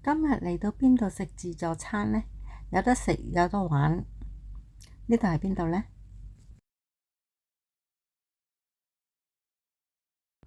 今日嚟到邊度食自助餐呢？有得食有得玩。呢度係邊度呢？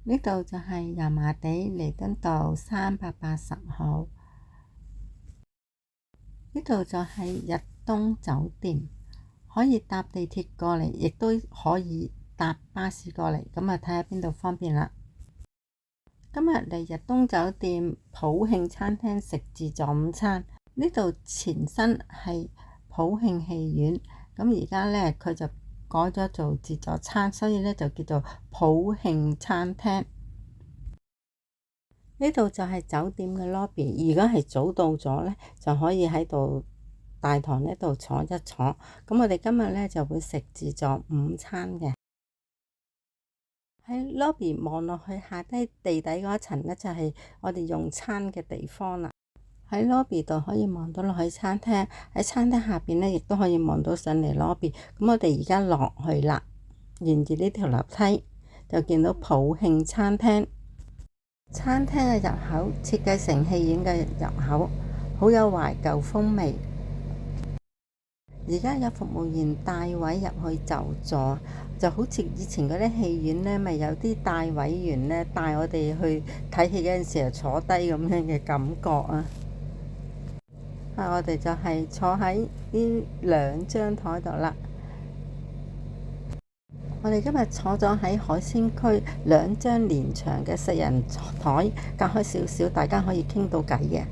呢度就係油麻地彌敦道380號。呢度就係日東酒店，可以搭地鐵過嚟，亦都可以搭巴士過嚟。咁啊，睇下邊度方便啦。今日嚟日東酒店普慶餐廳食自助午餐。呢度前身係普慶戲院，咁而家呢，佢就改咗做自助餐，所以呢就叫做普慶餐廳。呢度就係酒店嘅 lobby，如果係早到咗呢，就可以喺度大堂呢度坐一坐。咁我哋今日呢就會食自助午餐嘅。喺 lobby 望落去下低地底嗰一層呢，就係我哋用餐嘅地方啦。喺 lobby 度可以望到落去餐廳，喺餐廳下邊呢亦都可以望到上嚟 lobby。咁我哋而家落去啦，沿住呢條樓梯就見到普慶餐廳。餐廳嘅入口設計成戲院嘅入口，好有懷舊風味。而家有服務員帶位入去就座，就好似以前嗰啲戲院呢，咪有啲帶位員呢帶我哋去睇戲嗰陣時候坐低咁樣嘅感覺啊！我哋就係坐喺呢兩張台度啦。我哋今日坐咗喺海鮮區兩張連長嘅4人台，隔開少少，大家可以傾到偈嘅。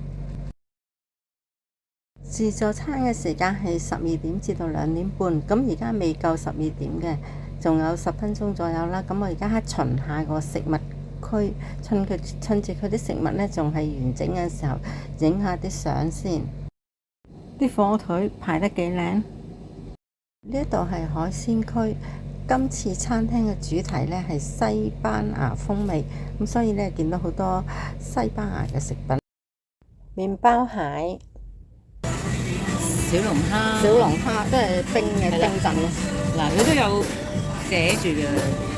自助餐嘅時間係12點至到2點半，咁而家未夠12點嘅，仲有10分鐘左右啦。咁我而家巡下個食物區，趁住佢啲食物呢仲係完整嘅時候，影下啲相先。啲火腿排得幾靚？呢度係海鮮區，今次餐廳嘅主題呢係西班牙風味，咁所以呢見到好多西班牙嘅食品，麵包蟹。小龍蝦都係冰嘅冰鎮嘅。嗱，佢都有寫住嘅，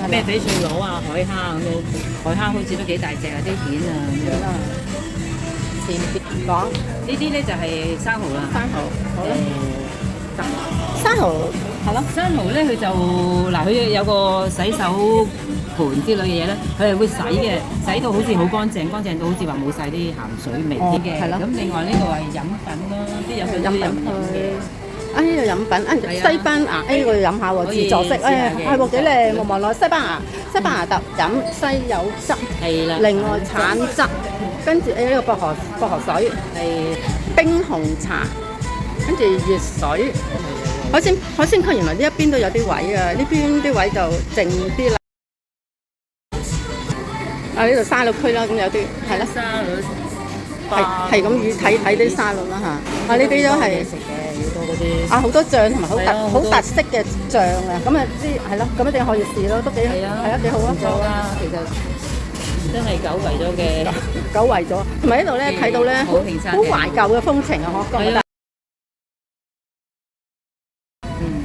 咩翡翠螺啊、海蝦咁樣，海蝦好似都幾大隻啊，啲片啊咁樣。前邊講呢啲咧就係生蠔啦。生蠔，好啦。生蠔係咯。生蠔咧佢就嗱，佢有個洗手盤之類嘅嘢咧，佢係會洗嘅，洗到好似好乾淨到好似話冇晒啲鹹水味啲嘅。係咯。咁另外呢度係飲品咯，啲飲品都飲嘅。呢度飲品，西班牙，我要飲下喎，自助式，係喎幾靚，望望落西班牙特飲西柚汁，係啦，另外橙汁，跟住呢個薄荷水，係冰紅茶，跟住熱水。海鮮區原來呢一邊都有啲位啊，呢邊啲位就靜啲啦。呢度沙律區啦，咁有啲係啦，沙律係咁睇啲沙律啦嚇。呢啲都係。好多醬同埋好特色嘅醬啊！咁啊啲係咯，咁一定可以試咯，都幾係啊，幾好啊！唔錯啦，其實真係久違咗嘅，久違咗。同埋呢度咧睇到咧好懷舊嘅風情啊！我覺得。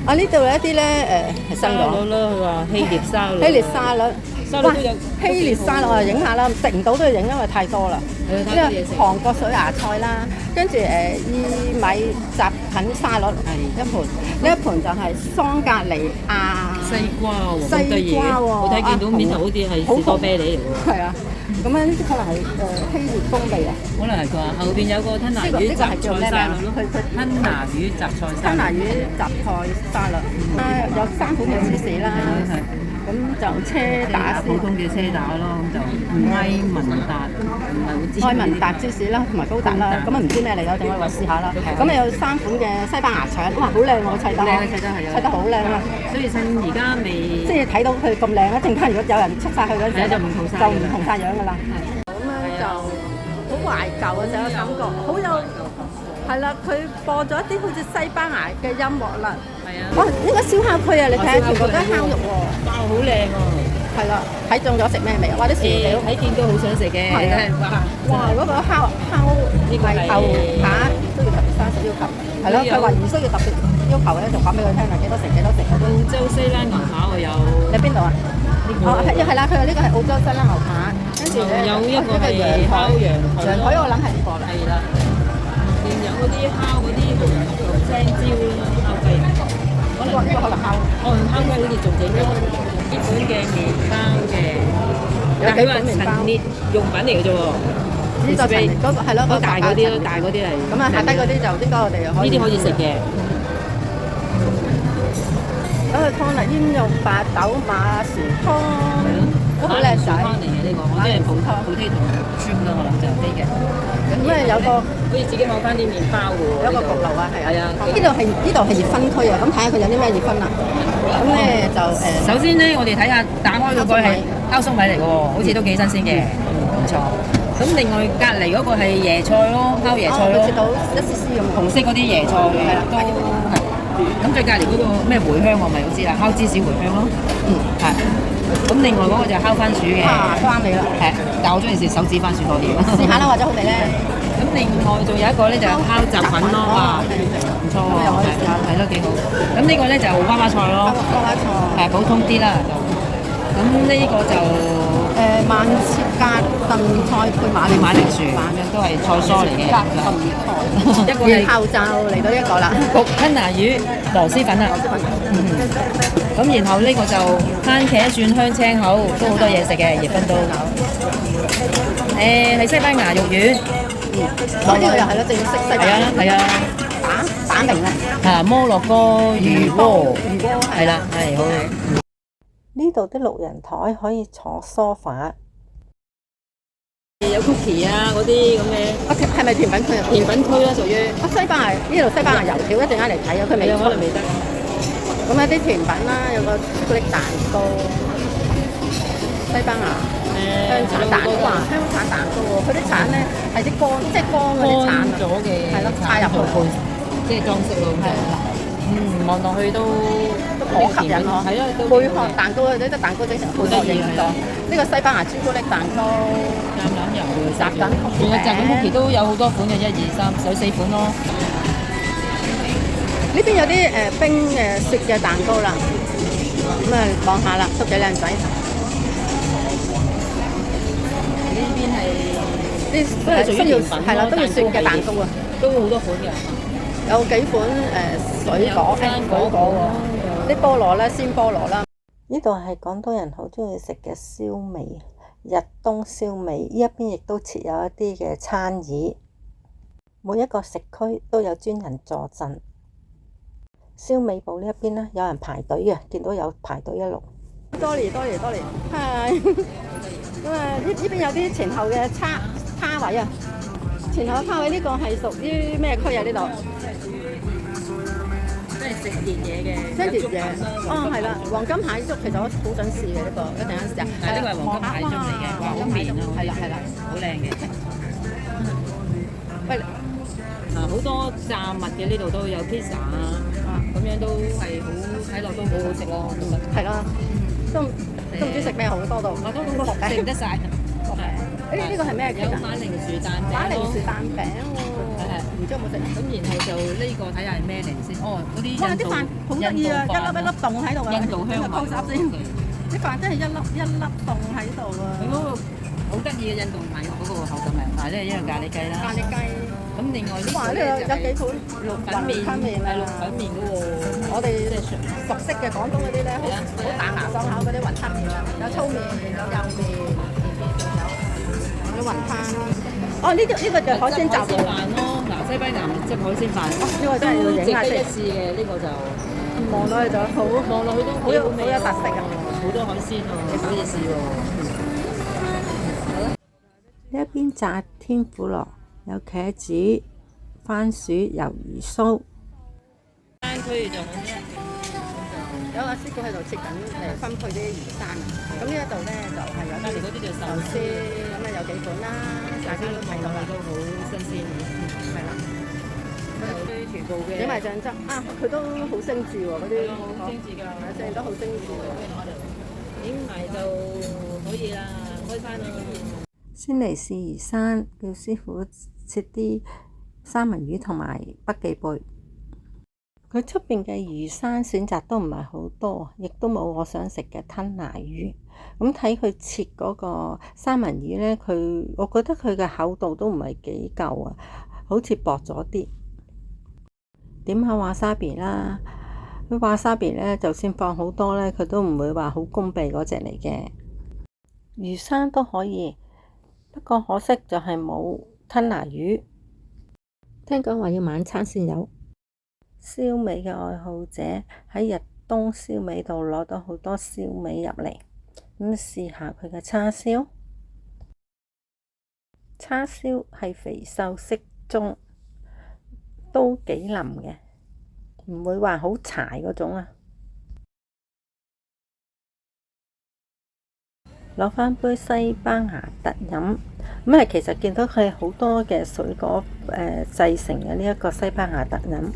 呢度有一啲咧係新講咯，佢話希臘沙律。哇！希臘沙律我就影下啦，食唔到都要影，因為太多啦。因為韓國水芽菜啦，跟住薏米雜品沙律一盤，呢一盤就係桑格利亞西瓜喎，我睇見到面頭好似係士多啤梨嚟喎。係啊，咁樣呢啲可能係希臘風味啊。可能係啩，後邊有個吞拿魚雜菜沙律咯，吞拿魚雜菜沙律，有3款嘅芝士啦。咁就車打普通嘅車打咯，咁就埃文達，唔係好知。埃文達芝士啦，同埋高達啦，咁啊唔知咩嚟㗎，等我話試下啦。咁有3款嘅西班牙腸，哇好靚喎，砌得砌得好靚啊！所以趁而家未，即係睇到佢咁靚啦，陣間如果有人出晒去嗰陣時就唔同晒樣㗎啦。咁樣就好懷舊啊，成個感覺，好有係啦，佢播咗一啲好似西班牙嘅音樂啦。係啊！哇，呢個燒烤區啊，你睇下全部都係烤肉喎。哇，好靚喎！係啦，睇中咗食咩味啊？哇，啲薯條睇見都好想食嘅。係啊！哇，嗰個烤呢個係牛扒都要特別生食要求。係咯，佢話唔需要特別要求咧，就講俾佢聽啦，幾多食。澳洲西冷牛扒我有。你邊度啊？係啦，佢話呢個係澳洲西冷牛扒，跟住有一個係烤羊腿，羊腿我諗係呢個啦。係啦，仲有嗰啲烤嗰啲紅青椒啦，烤雞。呢個可能烤。烤雞好似仲整咗基本嘅麵包嘅，但係佢話陳列用品嚟嘅啫喎。呢個陳列嗰個係咯，嗰大嗰啲咯，大嗰啲嚟。咁啊，下低嗰啲就應該我哋可以。呢啲可以食嘅。嗰個湯啊，煙肉白豆馬薯湯，都好靚仔。湯嚟嘅呢個，我即係普通豬啦，我諗就啲嘅。咁咧有個可以自己放翻啲麵包嘅喎。有個焗爐啊，係啊。係啊。呢度係熱分區啊，咁睇下佢有啲咩熱分啦。咁咧就首先咧，我哋睇下打開嗰個係烤粟米嚟嘅喎，好似都幾新鮮嘅，唔錯。咁另外隔離嗰個係椰菜咯，烤椰菜咯。切到一絲絲咁。紅色嗰啲椰菜係啦，都係。咁最隔離嗰個咩茴香我咪好知啦，烤芝士茴香咯。係。咁另外嗰個就烤番薯嘅。翻嚟啦。係，但我中意食手指番薯多啲。試下啦，或者好味咧。咁另外仲有一個咧就烤雜粉咯，哇，唔錯喎，係咯幾好。咁呢個咧就娃娃菜咯，娃娃菜係普通啲啦就。咁呢個就慢切格燉菜配馬鈴薯，都係菜蔬嚟嘅。一個係後就嚟到一個啦，焗吞拿魚螺絲粉啊。咁然後呢個就番茄蒜香青口，都好多嘢食嘅，亦分都。係西班牙肉丸。呢個又係咯，正式西班牙。係啊。打明啊。摩洛哥魚鍋。係啦，係好。呢度啲六人台可以坐梳化，有 cookie 啊嗰啲咁嘅。係咪甜品區啊？甜品區啦，屬於。西班牙呢度西班牙油條一陣間嚟睇啊，佢未出。可能未得。咁有啲甜品啦，有個朱古力蛋糕，西班牙香橙蛋糕，香橙蛋糕喎。佢啲橙咧係啲乾，即係乾嗰啲橙咗嘅，係咯，插入去即係裝飾咯。係啦。望落去都好吸引我。係啊，貝殼蛋糕呢啲蛋糕整成好多形狀。呢個西班牙朱古力蛋糕，橄欖油嘅雜緊曲奇，仲有雜緊曲奇都有好多款嘅，1、2、3，有4款咯。呢邊有啲冰嘅雪嘅蛋糕啦，咁望下啦，都幾靚仔。呢邊係啲都係需要係啦，都要雪嘅蛋糕啊，都好多款嘅。有幾款水果，水果喎，啲菠蘿啦，鮮菠蘿啦。呢度係廣東人好中意食嘅燒味，日東燒味。呢一邊亦都設有一啲嘅餐椅，每一個食區都有專人坐鎮。燒味部呢一邊呢，有人排隊嘅，見到有排隊一路。多年，係。咁啊，呢邊有啲前後嘅叉位啊。前後嘅叉位呢個係屬於咩區啊？呢度？即係食熱嘢嘅。即係熱嘢。哦，係啦，黃金蟹粥其實我好想試嘅呢個，一陣間試下。係呢個係黃金蟹粥嚟嘅，哇好綿啊！係啦，好靚嘅。喂，好多炸物嘅呢度都有 pizza 啊，咁樣都係好睇落都好好食咯，其實。係咯，都唔知食咩好多到。我都食得晒。呢個係咩？有馬鈴薯蛋餅。馬鈴薯蛋餅喎。唔知有冇食？咁然後就呢個睇下係咩嚟先。哦，嗰啲哇！啲飯好得意啊，一粒一粒凍喺度啊。印度香米。啲飯真係一粒一粒凍喺度啊。佢嗰個好得意嘅印度米嗰個口感啊！呢係一樣咖喱雞啦。咖喱雞。咁另外呢個有幾款綠粉麵，係綠粉麵嗰個。我哋熟悉嘅廣東嗰啲咧，好彈牙爽口嗰啲雲吞麵啊，有粗麵，有幼麵，有雲吞。哦，呢個就海鮮雜飯咯，嗱西班牙即係海鮮飯，呢個真係要影下先。值得一試嘅呢個就望落去就好，望落去都好有特色啊，好多海鮮喎，可以試喎。呢一邊炸天婦羅，有茄子、番薯、魷魚酥。山區就好有個師傅喺度切緊分配啲魚生啊，咁呢一度咧就係有啲嗰啲就壽司，咁啊有幾款啦，大家都睇到啦，都好新鮮，係啦。全部嘅整埋醬汁啊，佢都好精緻喎，嗰啲好精緻㗎，整得好精緻喎。整埋就可以啦，開餐啦。先嚟試魚生，叫師傅切啲三文魚同埋北寄貝。佢出邊嘅魚生選擇都唔係好多，亦都冇我想食嘅吞拿魚。咁睇佢切嗰個三文魚呢，我覺得佢嘅厚度都唔係幾夠啊，好似薄咗啲。點下華沙比啦，佢華沙比呢，就算放好多呢，佢都唔會話好攻鼻嗰隻嚟嘅。魚生都可以，不過可惜就係冇吞拿魚。聽講話要晚餐先有。燒味嘅愛好者喺日東燒味度攞到好多燒味入嚟，咁試下佢嘅叉燒。叉燒係肥瘦適中，都幾腍嘅，唔會話好柴嗰種啊。攞返杯西班牙特飲，咁其實見到佢好多嘅水果製成嘅呢一個西班牙特飲。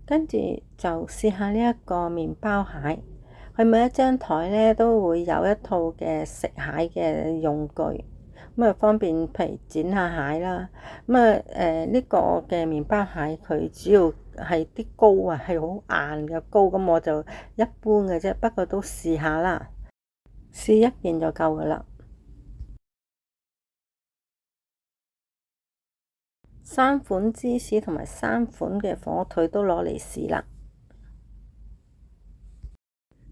跟住就試下呢一個麵包蟹，佢每一張台呢都會有一套嘅食蟹嘅用具，咁啊方便譬如剪下蟹啦。咁呢個嘅麵包蟹佢主要係啲膏啊係好硬嘅膏，咁我就一般嘅啫，不過都試下啦，試一件就夠噶啦。3款芝士同埋3款嘅火腿都攞嚟試啦。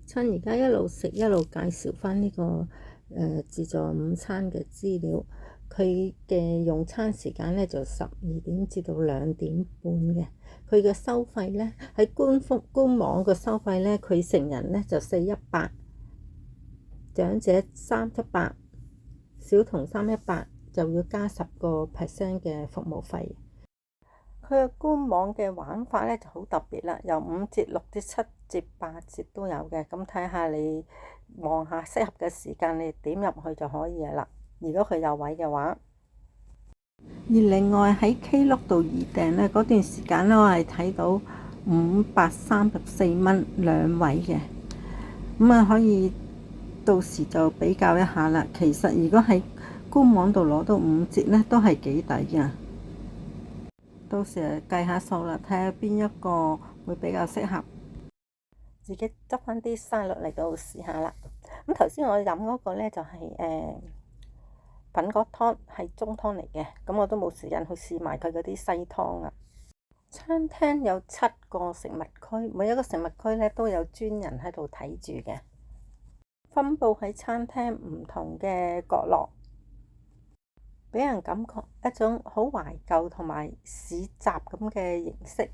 趁而家一路食一路介紹返呢個自助午餐嘅資料。佢嘅用餐時間呢就12點至到2點半嘅。佢嘅收費呢，喺官網嘅收費呢，佢成人呢就418，長者318，小童318。就要加10% 嘅服務費。佢嘅官網嘅玩法呢就好特別啦，由5折、6折、7折、8折都有嘅。咁睇下你望下適合嘅時間，你點入去就可以啦。如果佢有位嘅話，而另外喺 Klook 度預訂呢，嗰段時間呢，我係睇到534蚊2位嘅，咁啊可以到時就比較一下啦。其實如果喺官網度攞到5折呢，都係幾抵㗎。到時計下數啦，睇下邊一個會比較適合。自己執返啲沙律嚟到試下啦。咁頭先我飲嗰個呢就係品果湯，係中湯嚟嘅。咁我都冇時間去試埋佢嗰啲西湯啊。餐廳有7個食物區，每一個食物區呢都有專人喺度睇住嘅，分佈喺餐廳唔同嘅角落。俾人感覺一種好懷舊同埋市集咁嘅形式，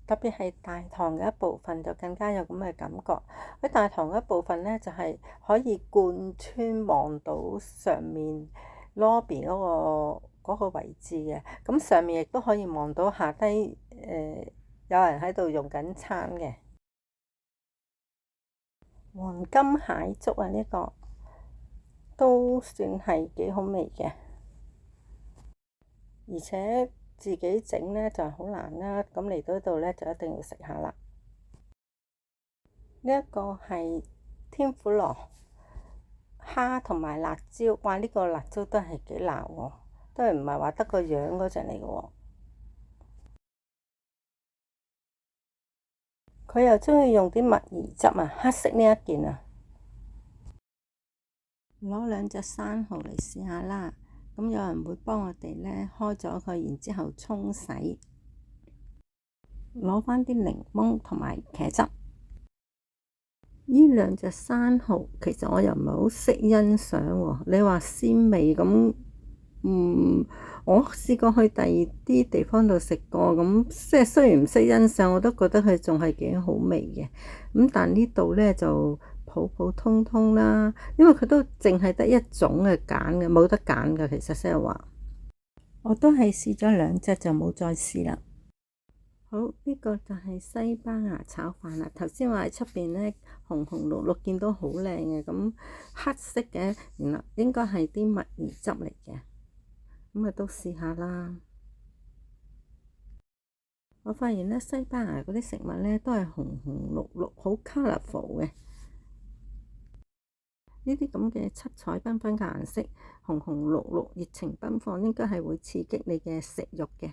特別係大堂嘅一部分就更加有咁嘅感覺。喺大堂嘅一部分呢，就係可以貫穿望到上面 lobby 嗰個位置嘅，咁上面亦都可以望到下低有人喺度用緊餐嘅。黃金蟹粥啊，呢個都算係幾好味嘅，而且自己整呢就好難啦。咁嚟到呢度呢，就一定要食下啦。呢一個係天婦羅蝦同埋辣椒，哇！呢個辣椒都係幾辣喎，都係唔係話得個樣嗰隻嚟嘅喎。佢又鍾意用啲麥兒汁啊，黑色呢一件啊。攞2隻生蠔嚟試下啦，咁有人會幫我哋呢開咗佢，然之後沖洗，攞返啲檸檬同埋茄汁。呢2隻生蠔其實我又唔係好識欣賞喎，你話鮮味咁，我試過去第二啲地方度食過，咁即係雖然唔識欣賞，我都覺得佢仲係幾好味嘅。咁但呢度呢就普普通通啦，因為佢都淨係得一種嘅揀嘅，冇得揀嘅。其實即係話，我都係試咗2隻就冇再試啦。好，呢個就係西班牙炒飯啦。頭先話喺出邊呢，紅紅綠綠，見到好靚嘅，咁黑色嘅，原來應該係啲麥兒汁嚟嘅。咁啊都試下啦。我發現呢，西班牙嗰啲食物呢都係紅紅綠綠，好 colourful 嘅。呢啲咁嘅七彩繽紛嘅顏色，紅紅綠綠，熱情奔放，應該係會刺激你嘅食慾嘅。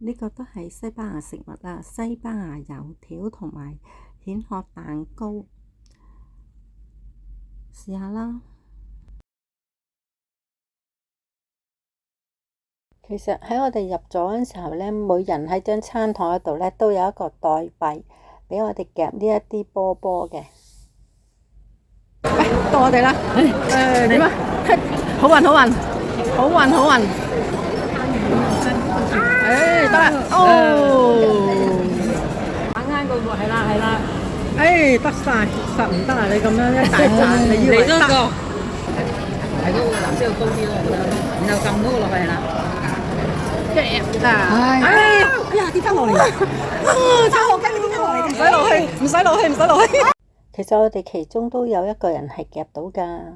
呢個都係西班牙食物啦，西班牙油條同埋蜆殼蛋糕，試下啦。其實喺我哋入咗嗰陣時候呢，每人喺張餐台嗰度呢都有一個代幣俾我哋夾呢一啲波波嘅。喂，到我哋啦！點啊？好運好運好運好運！得啦！啱嗰個係啦係啦。得晒，實唔得啊！你咁樣一大盞，你以為得？係嗰個藍色要高啲咯，我覺得。然後撳嗰個落去係啦。跌翻落嚟！差好緊，你跌翻落嚟！唔使落去，唔使落去，唔使落去。其實我哋其中都有一個人係夾到㗎。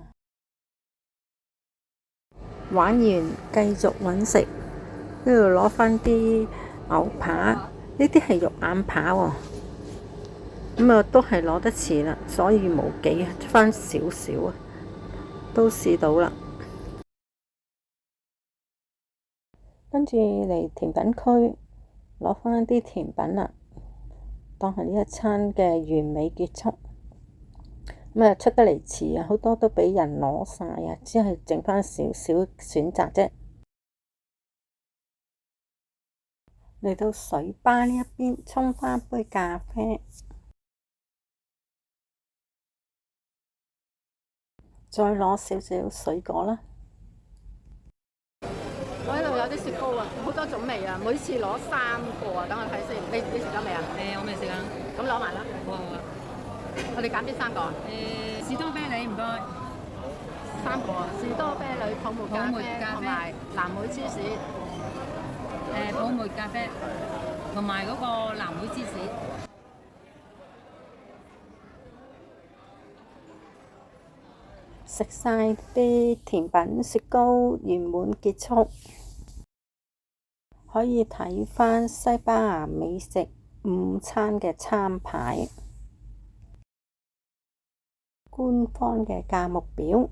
玩完繼續揾食，跟住攞翻啲牛扒，呢啲係肉眼扒喎。咁啊，都係攞得遲啦，所以冇幾翻少少啊，都試到啦。跟住嚟甜品區攞翻啲甜品啦，當係呢一餐嘅完美結束。咁啊，出得嚟遲啊，好多都俾人攞晒啊，只係剩翻少少選擇啫。嚟到水吧呢一邊，沖翻杯咖啡，再攞少少水果啦。我喺度有啲雪糕啊，好多種味啊，每次攞3個啊，等我睇先。你食咗未啊？我未食啊。咁攞埋啦。好啊好啊。我哋揀邊3個啊？士多啤梨唔該。3個啊，士多啤梨、泡沫咖啡同埋藍莓芝士。泡沫咖啡同埋嗰個藍莓芝士。食晒啲甜品雪糕，圓滿結束。可以睇返西班牙美食午餐嘅餐牌，官方嘅價目表。